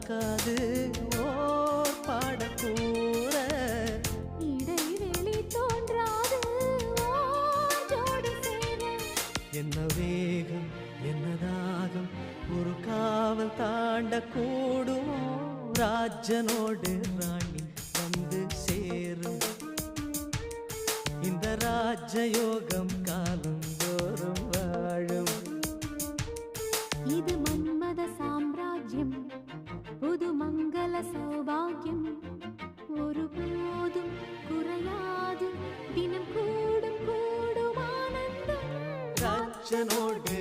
காது ஓர் பாடக்கூற இடைவெளி தோன்றாது ஓர் ஜோடி சேர என்ன வேகம் என்ன தாகம் ஒரு காவல் தாண்ட கூடுமோ ராஜனோடு ராணி வந்து சேரும் இந்த ராஜயோகம் காலம் தோறும் வாழும் இது மன்மத சாம்ராஜ்யம் புது மங்கள சௌபாகியம் ஒருபோதும் குறையாது தினம் கூடும் கூடும் ஆனந்தம் ராஜனோடு